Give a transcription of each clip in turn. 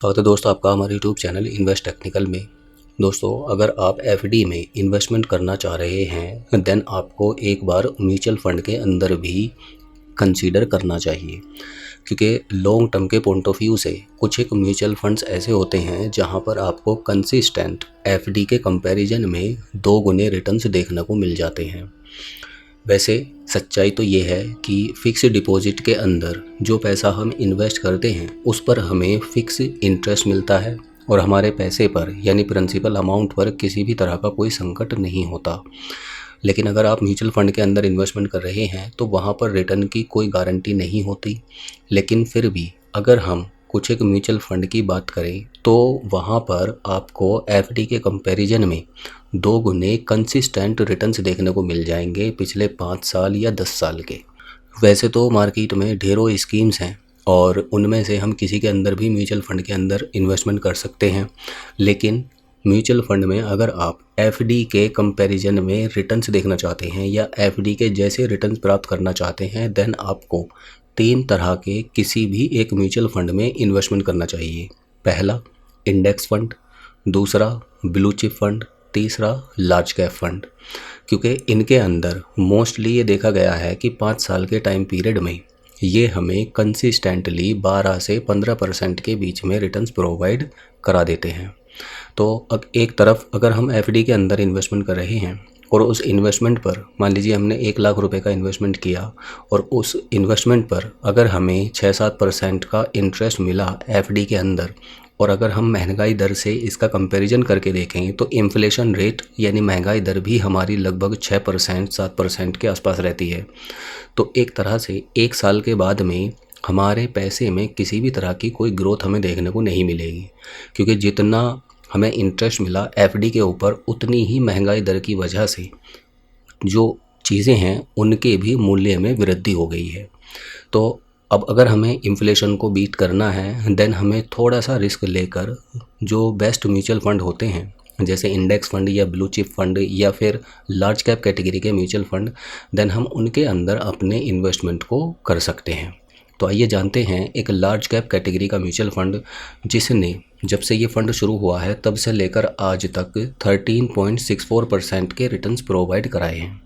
स्वागत है दोस्तों आपका हमारे यूट्यूब चैनल इन्वेस्ट टेक्निकल में। दोस्तों अगर आप एफडी में इन्वेस्टमेंट करना चाह रहे हैं देन आपको एक बार म्यूचुअल फंड के अंदर भी कंसीडर करना चाहिए, क्योंकि लॉन्ग टर्म के पॉइंट ऑफ व्यू से कुछ एक म्यूचुअल फंड्स ऐसे होते हैं जहां पर आपको कंसिस्टेंट एफडी के कंपैरिजन में 2 गुने रिटर्न्स देखने को मिल जाते हैं। वैसे सच्चाई तो ये है कि फ़िक्स डिपॉजिट के अंदर जो पैसा हम इन्वेस्ट करते हैं उस पर हमें फ़िक्स इंटरेस्ट मिलता है और हमारे पैसे पर यानी प्रिंसिपल अमाउंट पर किसी भी तरह का कोई संकट नहीं होता। लेकिन अगर आप म्यूचुअल फ़ंड के अंदर इन्वेस्टमेंट कर रहे हैं तो वहाँ पर रिटर्न की कोई गारंटी नहीं होती। लेकिन फिर भी अगर हम कुछ एक म्यूचुअल फ़ंड की बात करें तो वहाँ पर आपको एफडी के कंपैरिजन में 2 गुने कंसिस्टेंट रिटर्न्स देखने को मिल जाएंगे पिछले 5 साल या 10 साल के। वैसे तो मार्केट में ढेरों स्कीम्स हैं और उनमें से हम किसी के अंदर भी म्यूचुअल फ़ंड के अंदर इन्वेस्टमेंट कर सकते हैं, लेकिन म्यूचुअल फ़ंड में अगर आप एफडी के कंपैरिजन में रिटर्न्स देखना चाहते हैं या एफडी के जैसे रिटर्न्स प्राप्त करना चाहते हैं देन आपको 3 तरह के किसी भी एक म्यूचुअल फंड में इन्वेस्टमेंट करना चाहिए। पहला इंडेक्स फंड, दूसरा ब्लू चिप फंड, तीसरा लार्ज कैप फंड। क्योंकि इनके अंदर मोस्टली ये देखा गया है कि 5 साल के टाइम पीरियड में ये हमें कंसिस्टेंटली 12 से 15% के बीच में रिटर्न्स प्रोवाइड करा देते हैं। तो अब एक तरफ अगर हम एफडी के अंदर इन्वेस्टमेंट कर रहे हैं और उस इन्वेस्टमेंट पर मान लीजिए हमने 1 लाख रुपए का इन्वेस्टमेंट किया और उस इन्वेस्टमेंट पर अगर हमें 6-7% का इंटरेस्ट मिला एफडी के अंदर, और अगर हम महंगाई दर से इसका कंपैरिजन करके देखें तो इन्फ्लेशन रेट यानी महंगाई दर भी हमारी लगभग 6% 7% के आसपास रहती है। तो एक तरह से 1 साल के बाद में हमारे पैसे में किसी भी तरह की कोई ग्रोथ हमें देखने को नहीं मिलेगी, क्योंकि जितना हमें इंटरेस्ट मिला एफडी के ऊपर उतनी ही महंगाई दर की वजह से जो चीज़ें हैं उनके भी मूल्य में वृद्धि हो गई है। तो अब अगर हमें इन्फ्लेशन को बीट करना है देन हमें थोड़ा सा रिस्क लेकर जो बेस्ट म्यूचुअल फंड होते हैं जैसे इंडेक्स फंड या ब्लू चिप फंड या फिर लार्ज कैप कैटेगरी के म्यूचुअल फंड, देन हम उनके अंदर अपने इन्वेस्टमेंट को कर सकते हैं। तो आइए जानते हैं एक लार्ज कैप कैटेगरी का म्यूचुअल फंड जिसने जब से ये फंड शुरू हुआ है तब से लेकर आज तक 13.64% के रिटर्न्स प्रोवाइड कराए हैं।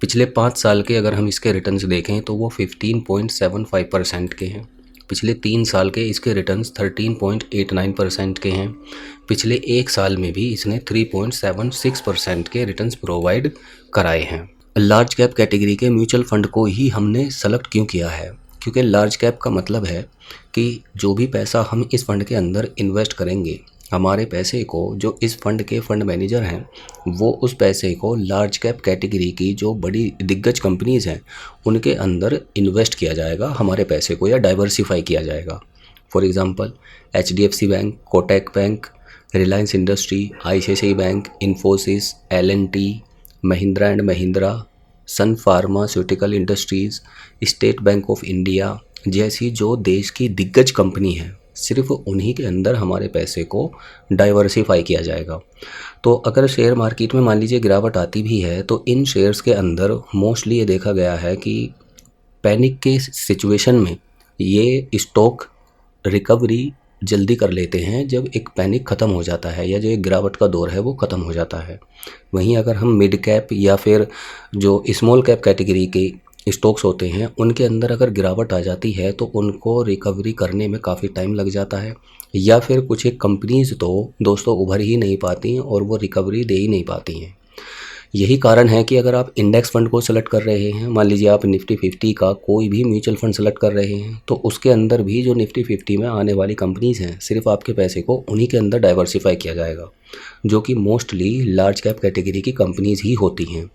पिछले 5 साल के अगर हम इसके रिटर्न्स देखें तो वो 15.75% के हैं। पिछले 3 साल के इसके रिटर्न्स 13.89% के हैं। पिछले 1 साल में भी इसने 3.76% के रिटर्न्स प्रोवाइड कराए हैं। लार्ज कैप कैटेगरी के म्यूचुअल फंड को ही हमने सेलेक्ट क्यों किया है? क्योंकि लार्ज कैप का मतलब है कि जो भी पैसा हम इस फंड के अंदर इन्वेस्ट करेंगे, हमारे पैसे को जो इस फंड के फंड मैनेजर हैं वो उस पैसे को लार्ज कैप कैटेगरी की जो बड़ी दिग्गज कंपनीज़ हैं उनके अंदर इन्वेस्ट किया जाएगा, हमारे पैसे को या डाइवर्सिफाई किया जाएगा। For example HDFC bank, Kotak bank, Reliance industry, ICICI bank, Infosys, L and T, Mahindra and Mahindra, Sun pharmaceutical industries, State Bank of India जैसी जो देश की दिग्गज कंपनी है सिर्फ उन्हीं के अंदर हमारे पैसे को डाइवर्सिफाई किया जाएगा। तो अगर शेयर मार्केट में मान लीजिए गिरावट आती भी है तो इन शेयर्स के अंदर मोस्टली ये देखा गया है कि पैनिक के सिचुएशन में ये स्टॉक रिकवरी जल्दी कर लेते हैं जब एक पैनिक ख़त्म हो जाता है या जो एक गिरावट का दौर है वो ख़त्म हो जाता है। वहीं अगर हम मिड कैप या फिर जो स्मॉल कैप कैटेगरी के स्टॉक्स होते हैं उनके अंदर अगर गिरावट आ जाती है तो उनको रिकवरी करने में काफ़ी टाइम लग जाता है, या फिर कुछ एक कंपनीज़ तो दोस्तों उभर ही नहीं पाती और वो रिकवरी दे ही नहीं पाती हैं। यही कारण है कि अगर आप इंडेक्स फंड को सेलेक्ट कर रहे हैं, मान लीजिए आप निफ्टी 50 का कोई भी म्यूचुअल फंड सेलेक्ट कर रहे हैं तो उसके अंदर भी जो निफ्टी 50 में आने वाली कंपनीज़ हैं सिर्फ आपके पैसे को उन्हीं के अंदर डाइवर्सिफाई किया जाएगा, जो कि मोस्टली लार्ज कैप कैटेगरी की कंपनीज़ ही होती हैं।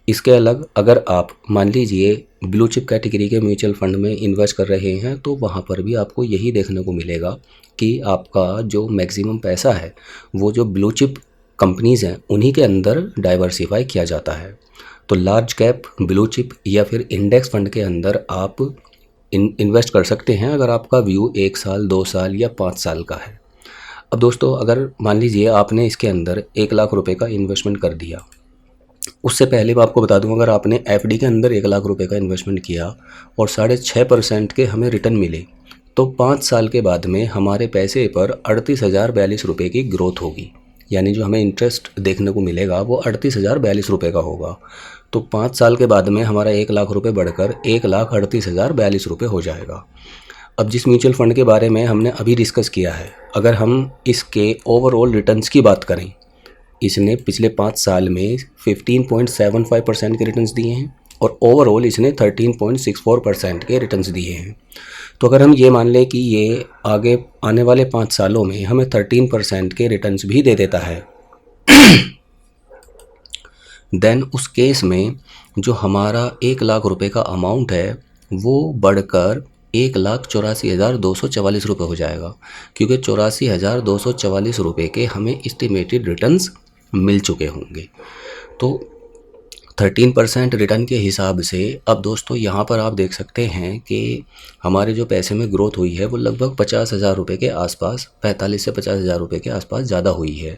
इसके अलग अगर आप मान लीजिए ब्लू चिप कैटेगरी के म्यूचुअल फंड में इन्वेस्ट कर रहे हैं तो वहाँ पर भी आपको यही देखने को मिलेगा कि आपका जो मैक्सिमम पैसा है वो जो ब्लू चिप कंपनीज़ हैं उन्हीं के अंदर डाइवर्सिफाई किया जाता है। तो लार्ज कैप, ब्लू चिप या फिर इंडेक्स फंड के अंदर आप इन्वेस्ट कर सकते हैं अगर आपका व्यू 1 साल, 2 साल या 5 साल का है। अब दोस्तों अगर मान लीजिए आपने इसके अंदर 1 लाख रुपए का इन्वेस्टमेंट कर दिया, उससे पहले मैं आपको बता दूं अगर आपने एफडी के अंदर 1 लाख रुपए का इन्वेस्टमेंट किया और 6.5% के हमें रिटर्न मिले तो 5 साल के बाद में हमारे पैसे पर 38,042 रुपये की ग्रोथ होगी, यानी जो हमें इंटरेस्ट देखने को मिलेगा वो 38,042 रुपये का होगा। तो 5 साल के बाद में हमारा 1 लाख रुपये बढ़कर 1,38,042 रुपये हो जाएगा। अब जिस म्यूचुअल फ़ंड के बारे में हमने अभी डिस्कस किया है, अगर हम इसके ओवरऑल रिटर्न्स की बात करें, इसने पिछले 5 साल में 15.75% के रिटर्न्स दिए हैं और ओवरऑल इसने 13.64% के रिटर्न्स दिए हैं। तो अगर हम ये मान लें कि ये आगे आने वाले 5 सालों में हमें 13% के रिटर्न्स भी दे देता है, देन उस केस में जो हमारा 1 लाख रुपए का अमाउंट है वो बढ़कर 1,84,244 रुपये हो जाएगा, क्योंकि 84,244 रुपये के हमें एस्टिमेटेड रिटर्न्स मिल चुके होंगे। तो 13% रिटर्न के हिसाब से अब दोस्तों यहाँ पर आप देख सकते हैं कि हमारे जो पैसे में ग्रोथ हुई है वो लगभग 50,000 रुपये के आसपास, 45 से 50,000 रुपये के आसपास ज़्यादा हुई है।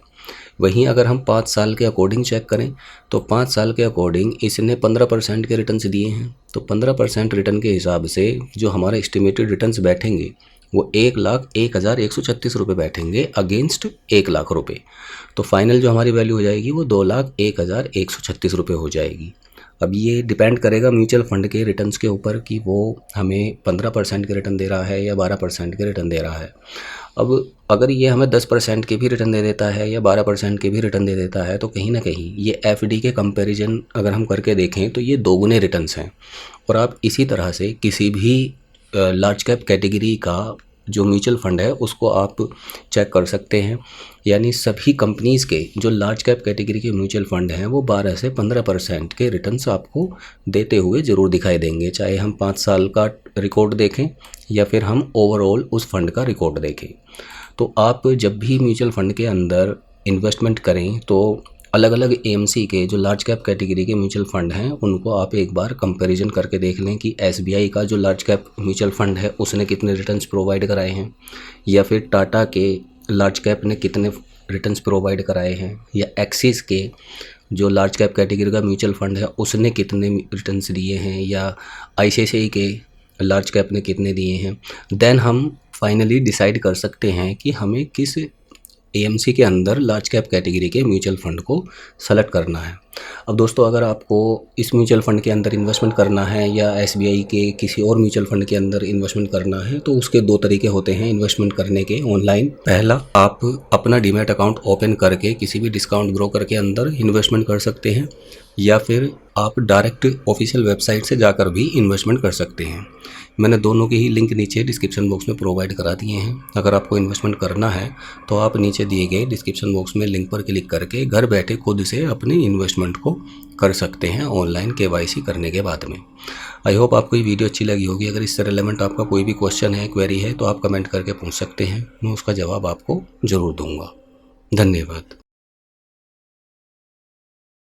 वहीं अगर हम 5 साल के अकॉर्डिंग चेक करें तो 5 साल के अकॉर्डिंग इसने 15% के रिटर्न्स दिए हैं। तो 15% रिटर्न के हिसाब से जो हमारे एस्टिमेटेड रिटर्न्स बैठेंगे वो 1,01,136 रुपये बैठेंगे अगेंस्ट 1 लाख रुपये। तो फाइनल जो हमारी वैल्यू हो जाएगी वो 2,01,136 रुपये हो जाएगी। अब ये डिपेंड करेगा म्यूचुअल फ़ंड के रिटर्न्स के ऊपर कि वो हमें 15% के रिटर्न दे रहा है या 12% के रिटर्न दे रहा है। अब अगर ये हमें 10% के भी रिटर्न दे देता है या 12% के भी रिटर्न दे देता है तो कहीं ना कहीं ये एफडी के कंपैरिजन अगर हम करके देखें तो ये दोगुने रिटर्न्स हैं। और आप इसी तरह से किसी भी लार्ज कैप कैटेगरी का जो म्यूचुअल फ़ंड है उसको आप चेक कर सकते हैं, यानी सभी कंपनीज़ के जो लार्ज कैप कैटेगरी के म्यूचुअल फ़ंड हैं वो 12 से 15% के रिटर्न्स आपको देते हुए ज़रूर दिखाई देंगे, चाहे हम 5 साल का रिकॉर्ड देखें या फिर हम ओवरऑल उस फंड का रिकॉर्ड देखें। तो आप जब भी म्यूचुअल फ़ंड के अंदर इन्वेस्टमेंट करें तो अलग अलग एएमसी के जो लार्ज कैप कैटेगरी के म्यूचुअल फ़ंड हैं उनको आप एक बार कंपैरिजन करके देख लें कि एसबीआई का जो लार्ज कैप म्यूचुअल फ़ंड है उसने कितने रिटर्न्स प्रोवाइड कराए हैं, या फिर टाटा के लार्ज कैप ने कितने रिटर्न्स प्रोवाइड कराए हैं, या एक्सिस के जो लार्ज कैप कैटेगरी का म्यूचुअल फ़ंड है उसने कितने रिटर्न्स दिए हैं, या आईसीआईसीआई के लार्ज कैप ने कितने दिए हैं। देन हम फाइनली डिसाइड कर सकते हैं कि हमें किस एएमसी के अंदर लार्ज कैप कैटेगरी के म्यूचुअल फ़ंड को सेलेक्ट करना है। अब दोस्तों अगर आपको इस म्यूचुअल फ़ंड के अंदर इन्वेस्टमेंट करना है या एसबीआई के किसी और म्यूचुअल फ़ंड के अंदर इन्वेस्टमेंट करना है तो उसके 2 तरीके होते हैं इन्वेस्टमेंट करने के ऑनलाइन। पहला, आप अपना डीमैट अकाउंट ओपन करके किसी भी डिस्काउंट ब्रोकर के अंदर इन्वेस्टमेंट कर सकते हैं, या फिर आप डायरेक्ट ऑफिशियल वेबसाइट से जाकर भी इन्वेस्टमेंट कर सकते हैं। मैंने दोनों के ही लिंक नीचे डिस्क्रिप्शन बॉक्स में प्रोवाइड करा दिए हैं। अगर आपको इन्वेस्टमेंट करना है तो आप नीचे दिए गए डिस्क्रिप्शन बॉक्स में लिंक पर क्लिक करके घर बैठे खुद से अपने इन्वेस्टमेंट को कर सकते हैं ऑनलाइन केवाईसी करने के बाद में। आई होप आपको ये वीडियो अच्छी लगी होगी। अगर इससे रिलेवेंट आपका कोई भी क्वेश्चन है, क्वेरी है तो आप कमेंट करके पूछ सकते हैं, मैं उसका जवाब आपको ज़रूर दूँगा। धन्यवाद।